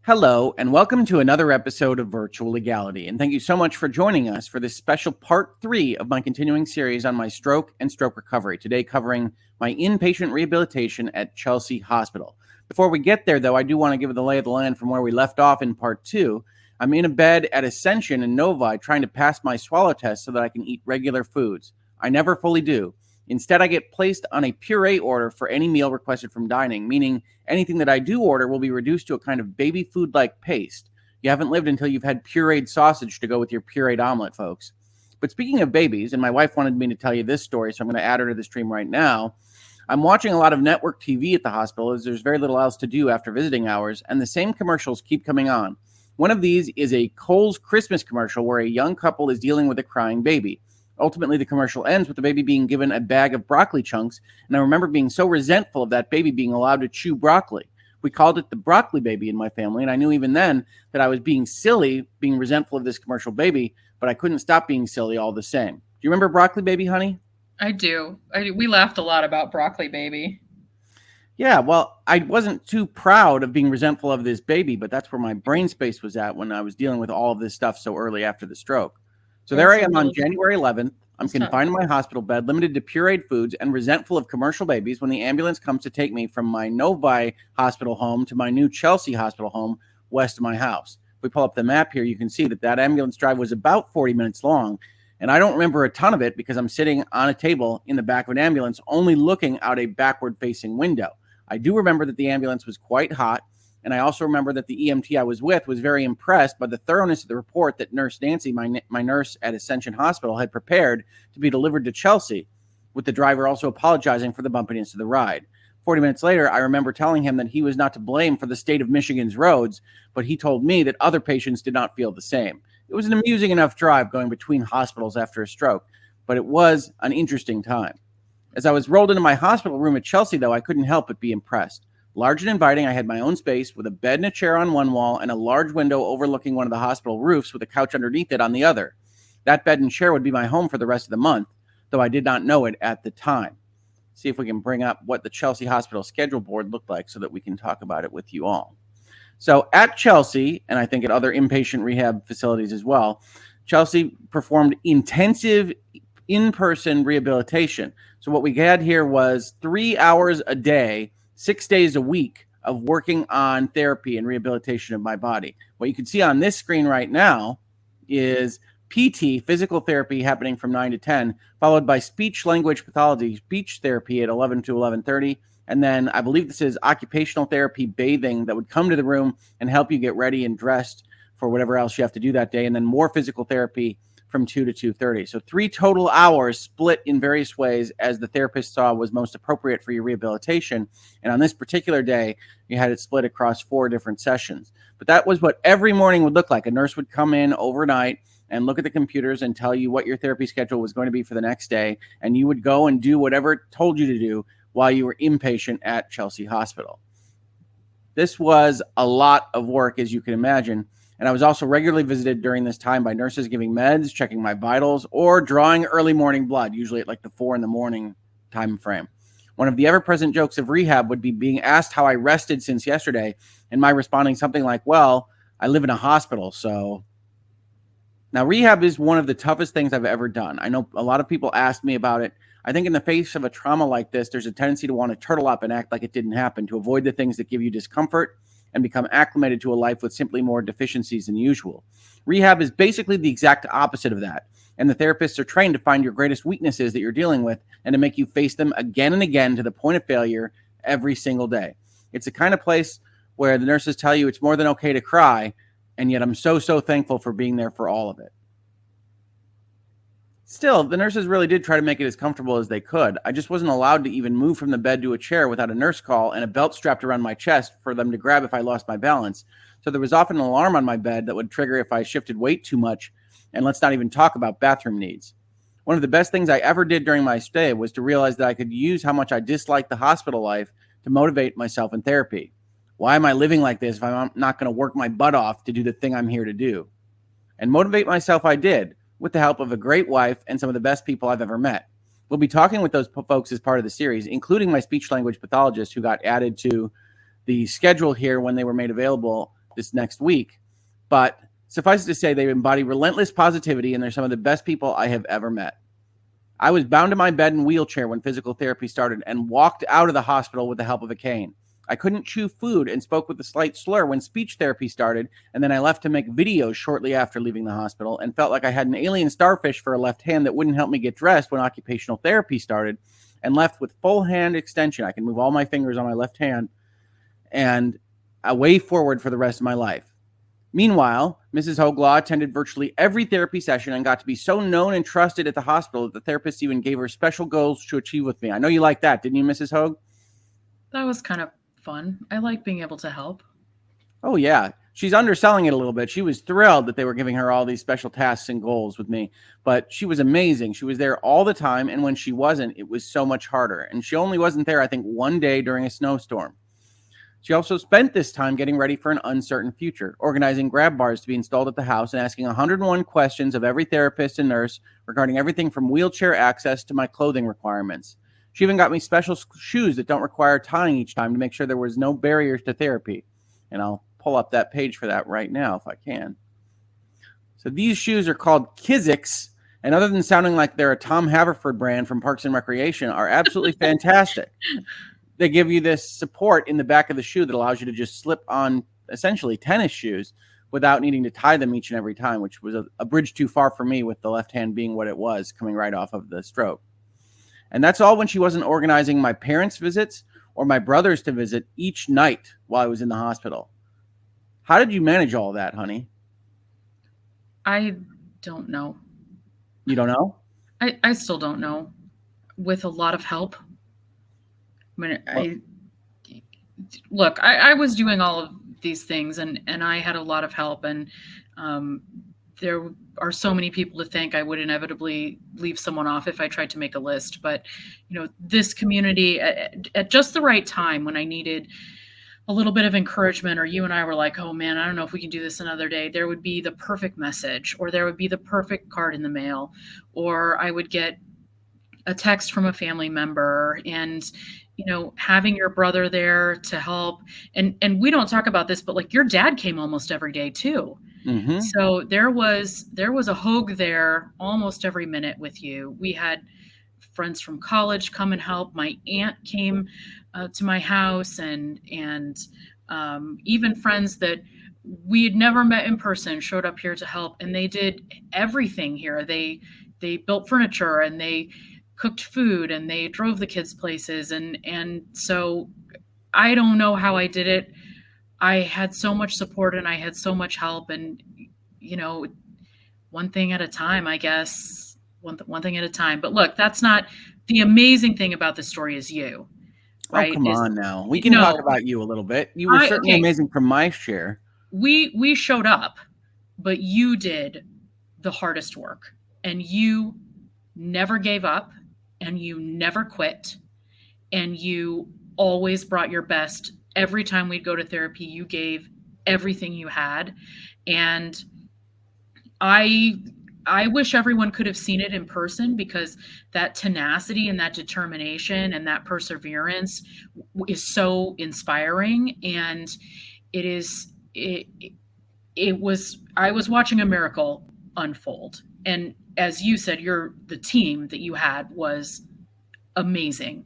Hello, and welcome to another episode of Virtual Legality. And thank you so much for joining us for this special part 3 of my continuing series on my stroke and stroke recovery. Today covering my inpatient rehabilitation at Chelsea Hospital. Before we get there, though, I do want to give the lay of the land from where we left off in part 2. I'm in a bed at Ascension in Novi trying to pass my swallow test so that I can eat regular foods. I never fully do. Instead, I get placed on a puree order for any meal requested from dining, meaning anything that I do order will be reduced to a kind of baby food-like paste. You haven't lived until you've had pureed sausage to go with your pureed omelet, folks. But speaking of babies, and my wife wanted me to tell you this story, so I'm going to add her to the stream right now. I'm watching a lot of network TV at the hospital as there's very little else to do after visiting hours, and the same commercials keep coming on. One of these is a Kohl's Christmas commercial where a young couple is dealing with a crying baby. Ultimately, the commercial ends with the baby being given a bag of broccoli chunks, and I remember being so resentful of that baby being allowed to chew broccoli. We called it the broccoli baby in my family, and I knew even then that I was being silly, being resentful of this commercial baby, but I couldn't stop being silly all the same. Do you remember broccoli baby, honey? I do. We laughed a lot about broccoli baby. Yeah, well, I wasn't too proud of being resentful of this baby, but that's where my brain space was at when I was dealing with all of this stuff so early after the stroke. So there I am on January 11th. I'm confined in my hospital bed, limited to pureed foods, and resentful of commercial babies when the ambulance comes to take me from my Novi hospital home to my new Chelsea hospital home west of my house. If we pull up the map here, you can see that ambulance drive was about 40 minutes long, and I don't remember a ton of it because I'm sitting on a table in the back of an ambulance only looking out a backward-facing window. I do remember that the ambulance was quite hot, and I also remember that the EMT I was with was very impressed by the thoroughness of the report that Nurse Nancy, my nurse at Ascension Hospital, had prepared to be delivered to Chelsea, with the driver also apologizing for the bumpiness of the ride. 40 minutes later, I remember telling him that he was not to blame for the state of Michigan's roads, but he told me that other patients did not feel the same. It was an amusing enough drive going between hospitals after a stroke, but it was an interesting time. As I was rolled into my hospital room at Chelsea, though, I couldn't help but be impressed. Large and inviting, I had my own space with a bed and a chair on one wall and a large window overlooking one of the hospital roofs with a couch underneath it on the other. That bed and chair would be my home for the rest of the month, though I did not know it at the time. See if we can bring up what the Chelsea Hospital schedule board looked like so that we can talk about it with you all. So at Chelsea, and I think at other inpatient rehab facilities as well, Chelsea performed intensive in-person rehabilitation. So what we had here was 3 hours a day, 6 days a week of working on therapy and rehabilitation of my body. What you can see on this screen right now is PT, physical therapy, happening from 9 to 10, followed by speech language pathology, speech therapy at 11 to 11:30. And then I believe this is occupational therapy, bathing, that would come to the room and help you get ready and dressed for whatever else you have to do that day. And then more physical therapy from 2 to 2:30. So 3 total hours split in various ways as the therapist saw was most appropriate for your rehabilitation. And on this particular day, you had it split across 4 different sessions. But that was what every morning would look like. A nurse would come in overnight and look at the computers and tell you what your therapy schedule was going to be for the next day. And you would go and do whatever it told you to do while you were inpatient at Chelsea Hospital. This was a lot of work, as you can imagine. And I was also regularly visited during this time by nurses giving meds, checking my vitals, or drawing early morning blood, usually at like the 4 a.m. time frame. One of the ever-present jokes of rehab would be being asked how I rested since yesterday, and my responding something like, well, I live in a hospital, so... Now, rehab is one of the toughest things I've ever done. I know a lot of people asked me about it. I think in the face of a trauma like this, there's a tendency to want to turtle up and act like it didn't happen, to avoid the things that give you discomfort and become acclimated to a life with simply more deficiencies than usual. Rehab is basically the exact opposite of that, and the therapists are trained to find your greatest weaknesses that you're dealing with and to make you face them again and again to the point of failure every single day. It's the kind of place where the nurses tell you it's more than okay to cry, and yet I'm so thankful for being there for all of it. Still, the nurses really did try to make it as comfortable as they could. I just wasn't allowed to even move from the bed to a chair without a nurse call and a belt strapped around my chest for them to grab if I lost my balance. So there was often an alarm on my bed that would trigger if I shifted weight too much, and let's not even talk about bathroom needs. One of the best things I ever did during my stay was to realize that I could use how much I disliked the hospital life to motivate myself in therapy. Why am I living like this if I'm not going to work my butt off to do the thing I'm here to do? And motivate myself I did, with the help of a great wife and some of the best people I've ever met. We'll be talking with those folks as part of the series, including my speech language pathologist who got added to the schedule here when they were made available this next week. But suffice it to say, they embody relentless positivity, and they're some of the best people I have ever met. I was bound to my bed in a wheelchair when physical therapy started and walked out of the hospital with the help of a cane. I couldn't chew food and spoke with a slight slur when speech therapy started, and then I left to make videos shortly after leaving the hospital and felt like I had an alien starfish for a left hand that wouldn't help me get dressed when occupational therapy started, and left with full hand extension. I can move all my fingers on my left hand and a way forward for the rest of my life. Meanwhile, Mrs. Hoeg Law attended virtually every therapy session and got to be so known and trusted at the hospital that the therapist even gave her special goals to achieve with me. I know you like that, didn't you, Mrs. Hoeg? That was kind of fun. I like being able to help. Oh, yeah. She's underselling it a little bit. She was thrilled that they were giving her all these special tasks and goals with me, but she was amazing. She was there all the time, and when she wasn't, it was so much harder. And she only wasn't there, I think, one day during a snowstorm. She also spent this time getting ready for an uncertain future, organizing grab bars to be installed at the house and asking 101 questions of every therapist and nurse regarding everything from wheelchair access to my clothing requirements. She even got me special shoes that don't require tying each time to make sure there was no barriers to therapy. And I'll pull up that page for that right now if I can. So these shoes are called Kiziks, and other than sounding like they're a Tom Haverford brand from Parks and Recreation, are absolutely fantastic. They give you this support in the back of the shoe that allows you to just slip on essentially tennis shoes without needing to tie them each and every time, which was a bridge too far for me with the left hand being what it was coming right off of the stroke. And that's all when she wasn't organizing my parents' visits or my brothers to visit each night while I was in the hospital. How did you manage all that, honey? I don't know. You don't know? I still don't know. With a lot of help. I was doing all of these things and I had a lot of help, and there are so many people to thank. I would inevitably leave someone off if I tried to make a list, but this community at just the right time when I needed a little bit of encouragement, or you and I were like, oh man, I don't know if we can do this another day, there would be the perfect message, or there would be the perfect card in the mail, or I would get a text from a family member, and having your brother there to help. And we don't talk about this, but like your dad came almost every day too. Mm-hmm. So there was a Hoeg there almost every minute with you. We had friends from college come and help. My aunt came to my house, and even friends that we had never met in person showed up here to help, and they did everything here. They built furniture, and they cooked food, and they drove the kids places. And so I don't know how I did it. I had so much support and I had so much help, and, one thing at a time, I guess, one thing at a time. But look, that's not the amazing thing about this story is you, right? Oh, come on now. We can talk about you a little bit. You were certainly amazing from my share. We showed up, but you did the hardest work, and you never gave up, and you never quit, and you always brought your best. Every time we'd go to therapy, you gave everything you had. And I wish everyone could have seen it in person, because that tenacity and that determination and that perseverance is so inspiring. And I was watching a miracle unfold. And as you said, the team that you had was amazing,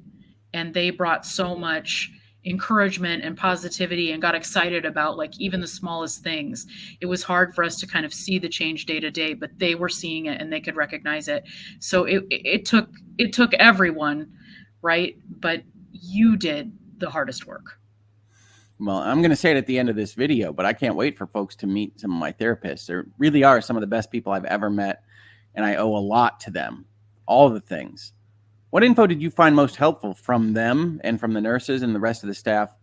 and they brought so much encouragement and positivity and got excited about like even the smallest things. It was hard for us to kind of see the change day to day, but they were seeing it and they could recognize it. So it took everyone, right? But you did the hardest work. Well, I'm going to say it at the end of this video, but I can't wait for folks to meet some of my therapists. They really are some of the best people I've ever met, and I owe a lot to them. All the things. What info did you find most helpful from them and from the nurses and the rest of the staff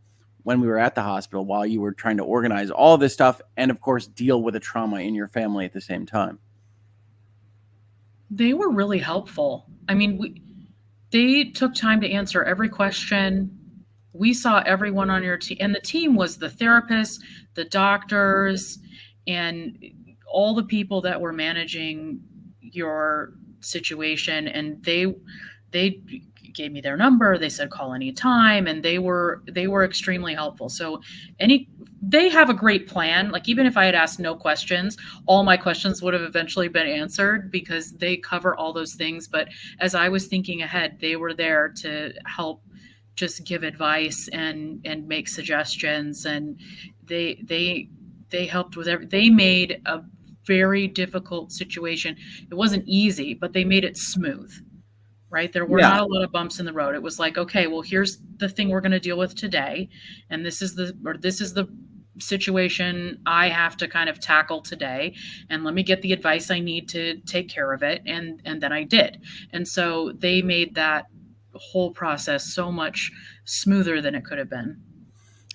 when we were at the hospital while you were trying to organize all of this stuff and, of course, deal with a trauma in your family at the same time? They were really helpful. I mean, they took time to answer every question. We saw everyone on your team, and the team was the therapists, the doctors, and all the people that were managing your situation. And they gave me their number. They said, call anytime. And they were extremely helpful. So any they have a great plan. Like, even if I had asked no questions, all my questions would have eventually been answered because they cover all those things. But as I was thinking ahead, they were there to help just give advice and make suggestions. And they helped with they made a very difficult situation. It wasn't easy, but they made it smooth. Right? There were not a lot of bumps in the road. It was like, okay, well, here's the thing we're going to deal with today. And this is the situation I have to kind of tackle today. And let me get the advice I need to take care of it. And then I did. And so they made that whole process so much smoother than it could have been.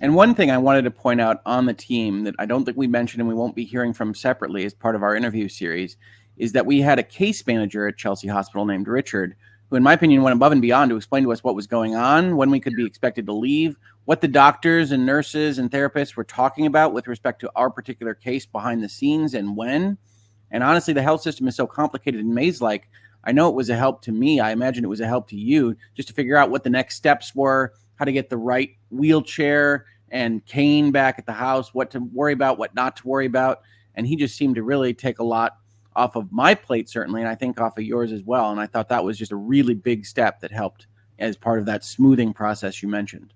And one thing I wanted to point out on the team that I don't think we mentioned and we won't be hearing from separately as part of our interview series is that we had a case manager at Chelsea Hospital named Richard, who, in my opinion, went above and beyond to explain to us what was going on, when we could be expected to leave, what the doctors and nurses and therapists were talking about with respect to our particular case behind the scenes and when. And honestly, the health system is so complicated and maze-like. I know it was a help to me. I imagine it was a help to you just to figure out what the next steps were, how to get the right wheelchair and cane back at the house, what to worry about, what not to worry about. And he just seemed to really take a lot off of my plate, certainly, and I think off of yours as well. And I thought that was just a really big step that helped as part of that smoothing process you mentioned.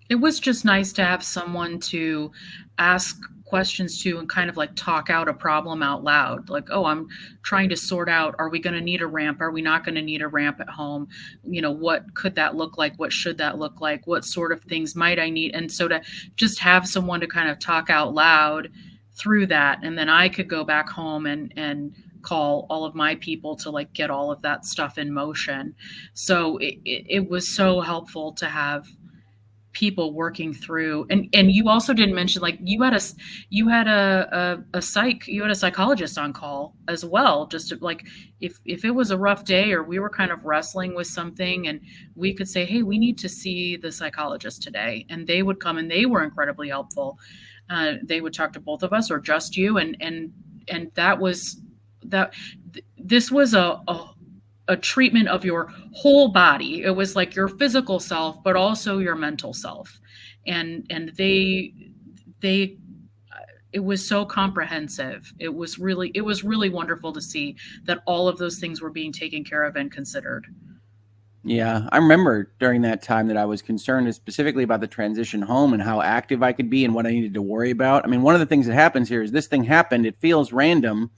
It was just nice to have someone to ask questions to and kind of like talk out a problem out loud. Like, oh, I'm trying to sort out, are we going to need a ramp? Are we not going to need a ramp at home? You know, what could that look like? What should that look like? What sort of things might I need? And so to just have someone to kind of talk out loud through that. And then I could go back home and call all of my people to like get all of that stuff in motion. So it was so helpful to have people working through. And you also didn't mention, like, you had a psychologist on call as well, just to, like, if it was a rough day or we were kind of wrestling with something, and we could say, hey, we need to see the psychologist today, and they would come, and they were incredibly helpful. They would talk to both of us or just you, and that was that. This was a treatment of your whole body. It was like your physical self, but also your mental self. And it was so comprehensive. It was really wonderful to see that all of those things were being taken care of and considered. Yeah, I remember during that time that I was concerned specifically about the transition home and how active I could be and what I needed to worry about. I mean, one of the things that happens here is this thing happened. It feels random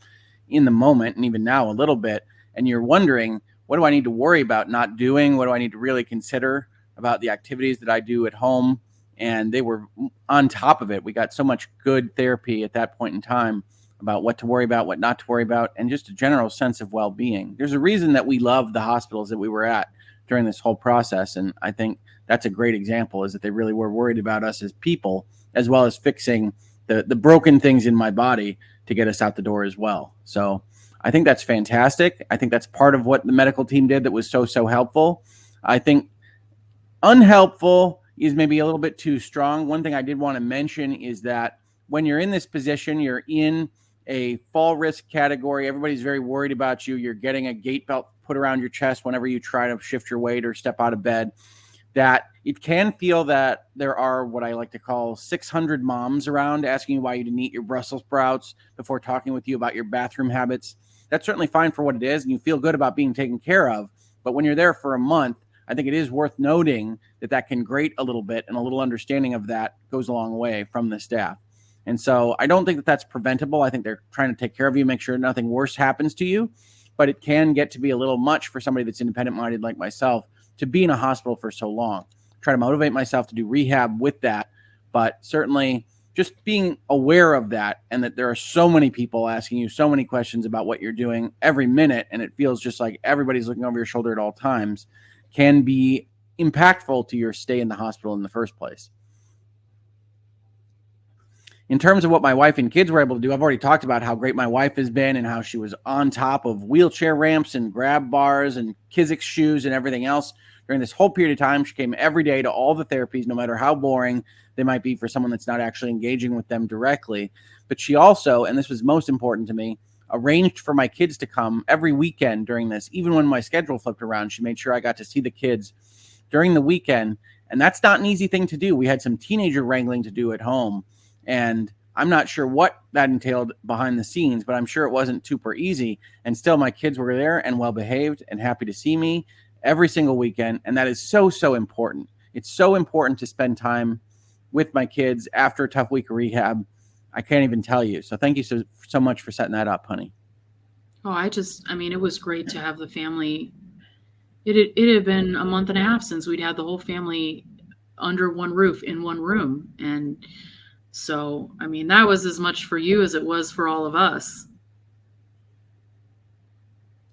in the moment, and even now a little bit. And you're wondering, what do I need to worry about not doing? What do I need to really consider about the activities that I do at home? And they were on top of it. We got so much good therapy at that point in time about what to worry about, what not to worry about, and just a general sense of well-being. There's a reason that we love the hospitals that we were at during this whole process. And I think that's a great example, is that they really were worried about us as people, as well as fixing the broken things in my body to get us out the door as well. So I think that's fantastic. I think that's part of what the medical team did that was so helpful. I think unhelpful is maybe a little bit too strong. One thing I did want to mention is that when you're in this position, you're in a fall risk category. Everybody's very worried about you. You're getting a gait belt put around your chest whenever you try to shift your weight or step out of bed. That it can feel that there are what I like to call 600 moms around asking you why you didn't eat your Brussels sprouts before talking with you about your bathroom habits. That's certainly fine for what it is, and you feel good about being taken care of. But when you're there for a month, I think it is worth noting that can grate a little bit, and a little understanding of that goes a long way from the staff. And so I don't think that that's preventable. I think they're trying to take care of you, make sure nothing worse happens to you. But it can get to be a little much for somebody that's independent-minded like myself to be in a hospital for so long. Try to motivate myself to do rehab with that, but certainly just being aware of that, and that there are so many people asking you so many questions about what you're doing every minute, and it feels just like everybody's looking over your shoulder at all times, can be impactful to your stay in the hospital in the first place. In terms of what my wife and kids were able to do, I've already talked about how great my wife has been and how she was on top of wheelchair ramps and grab bars and Kizik shoes and everything else. During this whole period of time, she came every day to all the therapies, no matter how boring they might be for someone that's not actually engaging with them directly. But she also, and this was most important to me, arranged for my kids to come every weekend during this. Even when my schedule flipped around, she made sure I got to see the kids during the weekend. And that's not an easy thing to do. We had some teenager wrangling to do at home. And I'm not sure what that entailed behind the scenes, but I'm sure it wasn't super easy. And still, my kids were there and well behaved and happy to see me every single weekend. And that is so important. It's so important to spend time with my kids after a tough week of rehab. I can't even tell you. So thank you so much for setting that up, honey. Oh, I mean, it was great to have the family. It had been a month and a half since we'd had the whole family under one roof in one room. And so, I mean, that was as much for you as it was for all of us.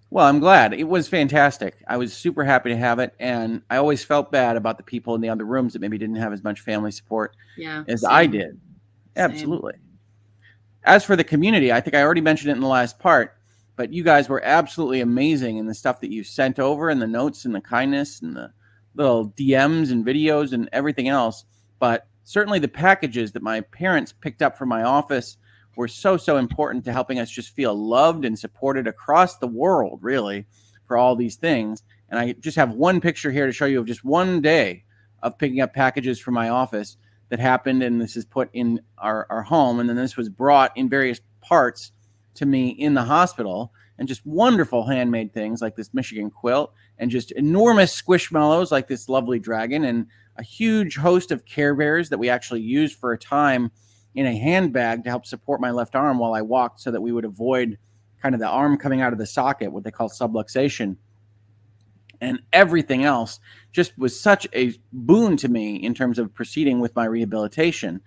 Well, I'm glad. It was fantastic. I was super happy to have it. And I always felt bad about the people in the other rooms that maybe didn't have as much family support as same. I did. Absolutely. As for the community, I think I already mentioned it in the last part, but you guys were absolutely amazing in the stuff that you sent over and the notes and the kindness and the little DMs and videos and everything else. But certainly the packages that my parents picked up from my office were so important to helping us just feel loved and supported across the world, really, for all these things. And I just have one picture here to show you of just one day of picking up packages from my office that happened. And this is put in our home. And then this was brought in various parts to me in the hospital, and just wonderful handmade things like this Michigan quilt and just enormous squishmallows like this lovely dragon and a huge host of Care Bears that we actually used for a time in a handbag to help support my left arm while I walked so that we would avoid kind of the arm coming out of the socket, what they call subluxation. And everything else just was such a boon to me in terms of proceeding with my rehabilitation.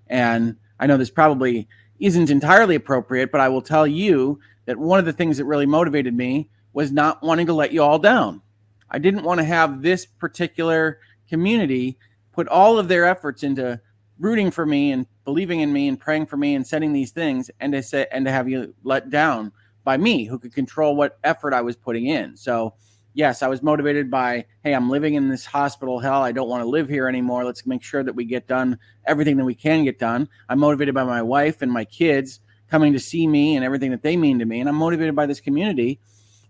And I know this probably isn't entirely appropriate, but I will tell you that one of the things that really motivated me was not wanting to let you all down. I didn't want to have this particular community put all of their efforts into rooting for me and believing in me and praying for me and sending these things, and to have you let down by me, who could control what effort I was putting in. So yes, I was motivated by, hey, I'm living in this hospital hell. I don't want to live here anymore. Let's make sure that we get done everything that we can get done. I'm motivated by my wife and my kids coming to see me and everything that they mean to me. And I'm motivated by this community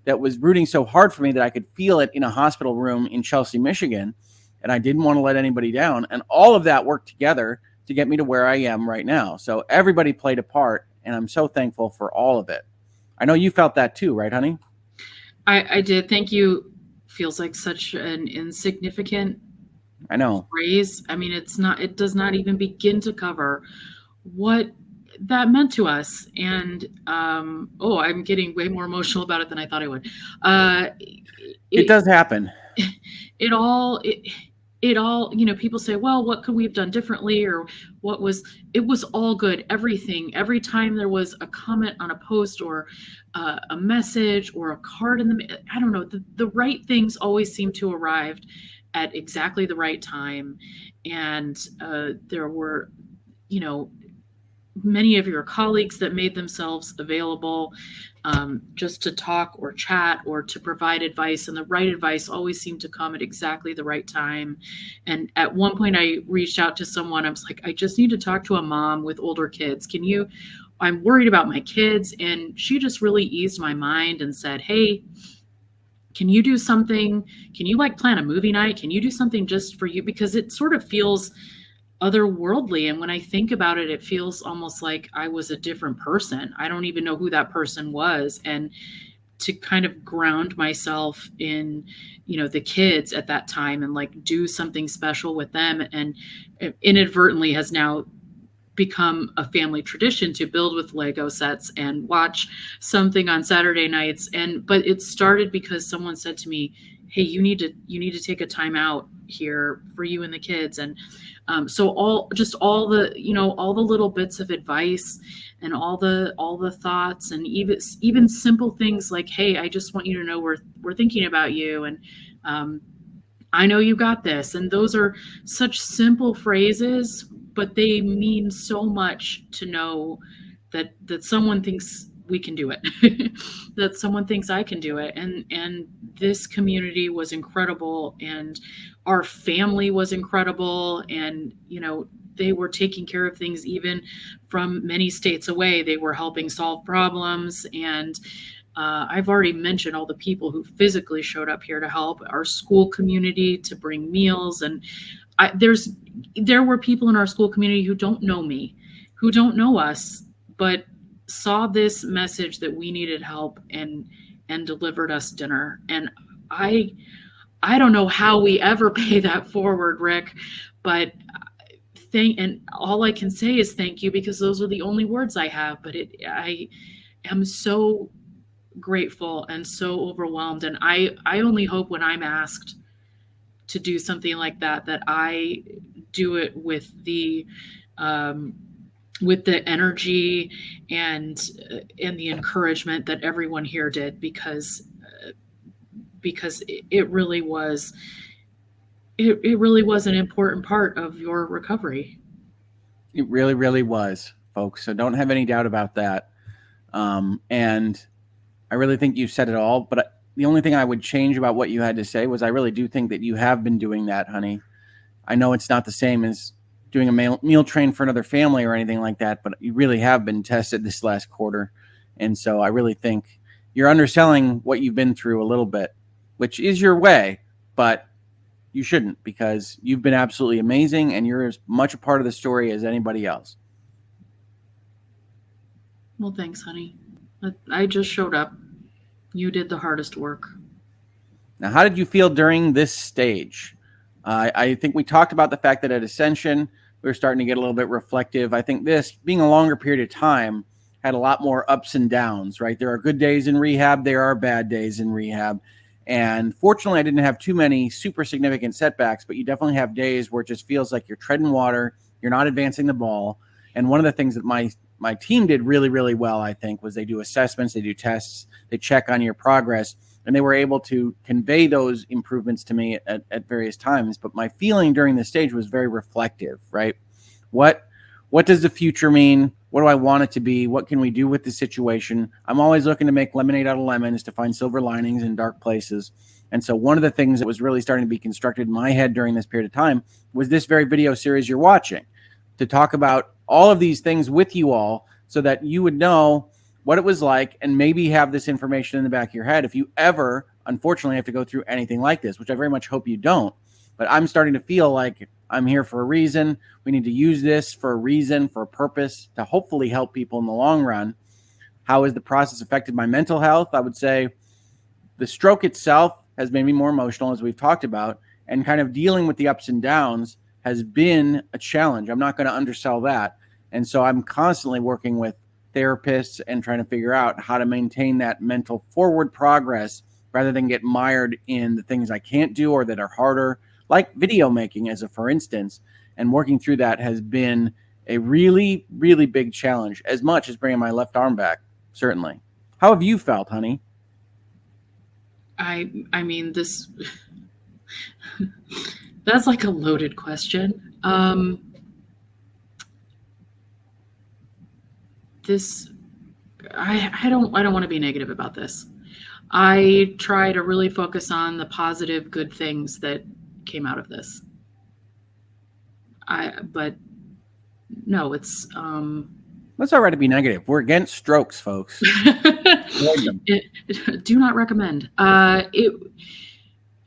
that was rooting so hard for me that I could feel it in a hospital room in Chelsea, Michigan. And I didn't want to let anybody down. And all of that worked together to get me to where I am right now. So everybody played a part, and I'm so thankful for all of it. I know you felt that too, right, honey? I did. Thank you. Feels like such an insignificant phrase. I mean, it does not even begin to cover what that meant to us. And I'm getting way more emotional about it than I thought I would. It does happen. It all, people say, well, what could we have done differently? Or it was all good. Everything, every time there was a comment on a post or a message or a card I don't know, the right things always seem to arrive at exactly the right time. And there were, many of your colleagues that made themselves available just to talk or chat or to provide advice. And the right advice always seemed to come at exactly the right time. And at one point I reached out to someone. I was like, I just need to talk to a mom with older kids. I'm worried about my kids. And she just really eased my mind and said, hey, can you do something? Can you plan a movie night? Can you do something just for you? Because it sort of feels otherworldly. And when I think about it, it feels almost like I was a different person. I don't even know who that person was. And to kind of ground myself in, the kids at that time and do something special with them, and inadvertently has now become a family tradition to build with Lego sets and watch something on Saturday nights. But it started because someone said to me, hey, you need to take a time out here for you and the kids. And so all the little bits of advice and all the thoughts, and even simple things like, hey, I just want you to know we're thinking about you, and I know you got this. And those are such simple phrases, but they mean so much to know that someone thinks we can do it, that someone thinks I can do it. And this community was incredible, and our family was incredible. And, they were taking care of things even from many states away. They were helping solve problems. And I've already mentioned all the people who physically showed up here to help, our school community to bring meals. And there were people in our school community who don't know me. who don't know us, but saw this message that we needed help and delivered us dinner. And I don't know how we ever pay that forward, Rick, but and all I can say is thank you, because those are the only words I have. But I am so grateful and so overwhelmed. And I only hope when I'm asked to do something like that, that I do it with the energy and the encouragement that everyone here did, because it really was an important part of your recovery. It really, really was, folks. So don't have any doubt about that. And I really think you said it all. But the only thing I would change about what you had to say was I really do think that you have been doing that, honey. I know it's not the same as doing a meal train for another family or anything like that, but you really have been tested this last quarter. And so I really think you're underselling what you've been through a little bit, which is your way, but you shouldn't, because you've been absolutely amazing and you're as much a part of the story as anybody else. Well, thanks, honey. I just showed up. You did the hardest work. Now, how did you feel during this stage? I think we talked about the fact that at Ascension, we were starting to get a little bit reflective. I think this, being a longer period of time, had a lot more ups and downs, right? There are good days in rehab. There are bad days in rehab. And fortunately, I didn't have too many super significant setbacks, but you definitely have days where it just feels like you're treading water, you're not advancing the ball. And one of the things that my team did really, really well, I think, was they do assessments, they do tests, they check on your progress, and they were able to convey those improvements to me at various times. But my feeling during this stage was very reflective, right? What does the future mean? What do I want it to be? What can we do with the situation? I'm always looking to make lemonade out of lemons, to find silver linings in dark places. And so one of the things that was really starting to be constructed in my head during this period of time was this very video series you're watching, to talk about all of these things with you all so that you would know what it was like and maybe have this information in the back of your head if you ever, unfortunately, have to go through anything like this, which I very much hope you don't. But I'm starting to feel like I'm here for a reason. We need to use this for a reason, for a purpose, to hopefully help people in the long run. How has the process affected my mental health? I would say the stroke itself has made me more emotional, as we've talked about, and kind of dealing with the ups and downs has been a challenge. I'm not going to undersell that. And so I'm constantly working with therapists and trying to figure out how to maintain that mental forward progress rather than get mired in the things I can't do or that are harder, like video making, as a for instance. And working through that has been a really, really big challenge, as much as bringing my left arm back, certainly. How have you felt, honey? I mean, this, that's like a loaded question. I don't want to be negative about this. I try to really focus on the positive, good things that came out of this. But no, it's That's all right to be negative. We're against strokes, folks. Do not recommend.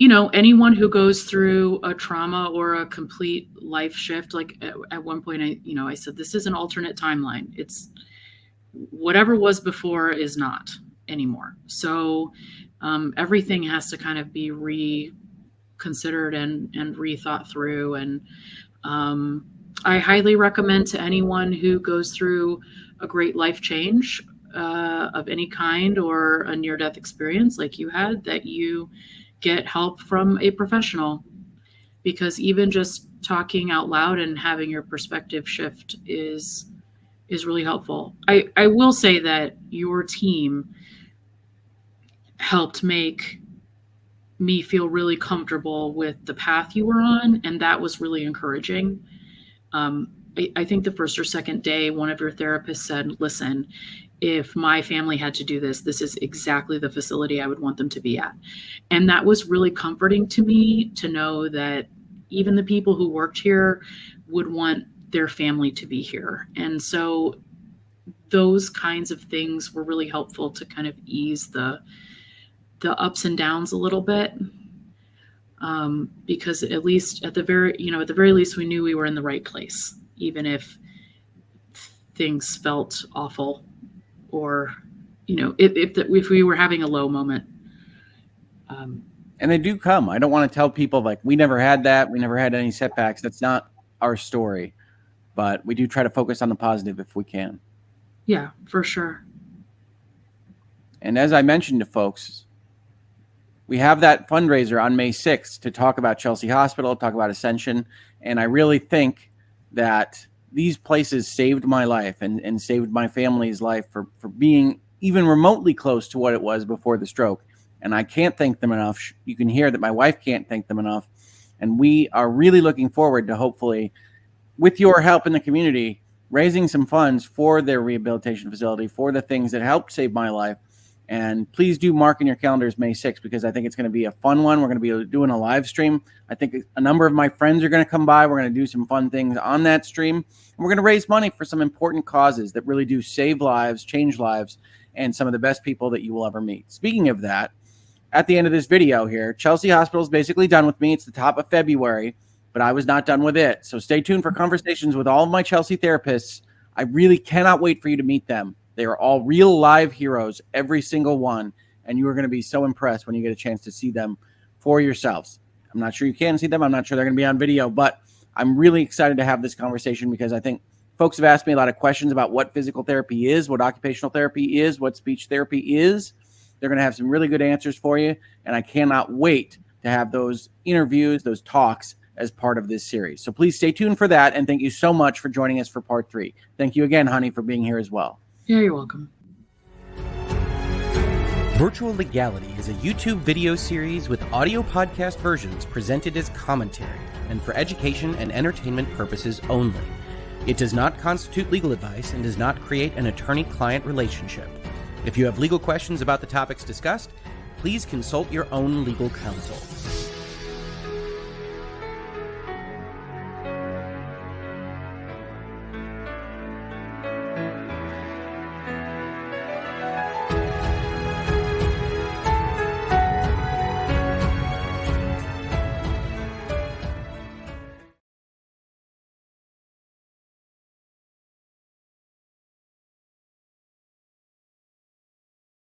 Anyone who goes through a trauma or a complete life shift, like at one point, I said, this is an alternate timeline. It's whatever was before is not anymore. So everything has to kind of be reconsidered and rethought through. And I highly recommend to anyone who goes through a great life change of any kind, or a near-death experience like you had, that you get help from a professional, because even just talking out loud and having your perspective shift is really helpful. I will say that your team helped make me feel really comfortable with the path you were on, and that was really encouraging. I think the first or second day, one of your therapists said, listen, if my family had to do this, this is exactly the facility I would want them to be at. And that was really comforting to me, to know that even the people who worked here would want their family to be here. And so those kinds of things were really helpful to kind of ease the ups and downs a little bit. Because at least at the very least, we knew we were in the right place, even if things felt awful, or, if we were having a low moment. And they do come. I don't want to tell people like we never had that. We never had any setbacks. That's not our story, but we do try to focus on the positive if we can. Yeah, for sure. And as I mentioned to folks, we have that fundraiser on May 6th to talk about Chelsea Hospital, talk about Ascension. And I really think that these places saved my life and saved my family's life for being even remotely close to what it was before the stroke. And I can't thank them enough. You can hear that my wife can't thank them enough. And we are really looking forward to hopefully, with your help in the community, raising some funds for their rehabilitation facility, for the things that helped save my life. And please do mark in your calendars May 6th, because I think it's going to be a fun one. We're going to be doing a live stream. I think a number of my friends are going to come by. We're going to do some fun things on that stream. And we're going to raise money for some important causes that really do save lives, change lives, and some of the best people that you will ever meet. Speaking of that, at the end of this video here, Chelsea Hospital is basically done with me. It's the top of February, but I was not done with it. So stay tuned for conversations with all of my Chelsea therapists. I really cannot wait for you to meet them. They are all real live heroes, every single one, and you are going to be so impressed when you get a chance to see them for yourselves. I'm not sure you can see them. I'm not sure they're going to be on video, but I'm really excited to have this conversation because I think folks have asked me a lot of questions about what physical therapy is, what occupational therapy is, what speech therapy is. They're going to have some really good answers for you, and I cannot wait to have those interviews, those talks as part of this series. So please stay tuned for that, and thank you so much for joining us for part 3. Thank you again, honey, for being here as well. Yeah, you're welcome. Virtual Legality is a YouTube video series with audio podcast versions presented as commentary and for education and entertainment purposes only. It does not constitute legal advice and does not create an attorney-client relationship. If you have legal questions about the topics discussed, please consult your own legal counsel.